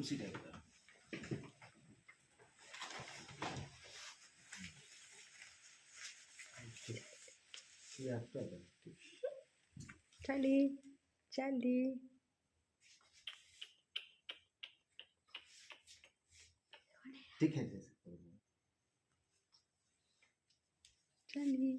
उसी टाइप का। ये आपका है। चाली चाली ठीक है जैसे चाली